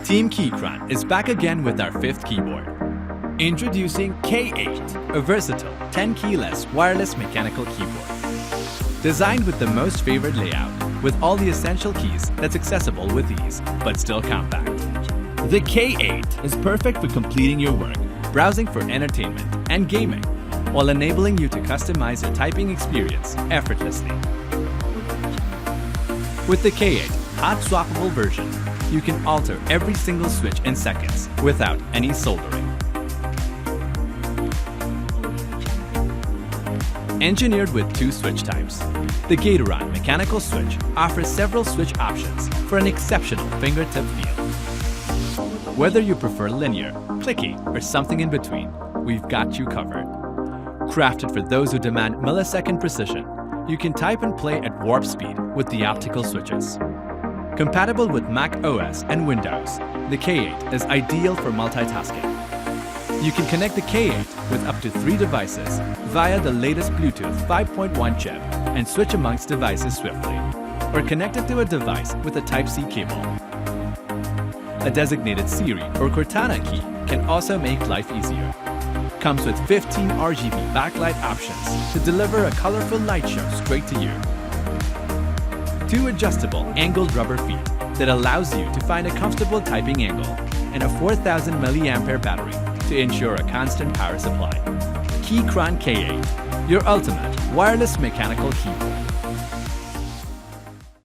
Team Keychron is back again with our fifth keyboard. Introducing K8, a versatile 10-keyless wireless mechanical keyboard. Designed with the most favored layout, with all the essential keys that's accessible with ease, but still compact. The K8 is perfect for completing your work, browsing for entertainment, and gaming, while enabling you to customize your typing experience effortlessly. With the K8 hot swappable version, you can alter every single switch in seconds without any soldering. Engineered with two switch types, the Keychron mechanical switch offers several switch options for an exceptional fingertip feel. Whether you prefer linear, clicky, or something in between, we've got you covered. Crafted for those who demand millisecond precision, you can type and play at warp speed with the optical switches. Compatible with macOS and Windows, the K8 is ideal for multitasking. You can connect the K8 with up to 3 devices via the latest Bluetooth 5.1 chip and switch amongst devices swiftly, or connect it to a device with a Type-C cable. A designated Siri or Cortana key can also make life easier. Comes with 15 RGB backlight options to deliver a colorful light show straight to you. 2 adjustable angled rubber feet that allows you to find a comfortable typing angle, and a 4000 mAh battery to ensure a constant power supply. Keychron K8, your ultimate wireless mechanical keyboard.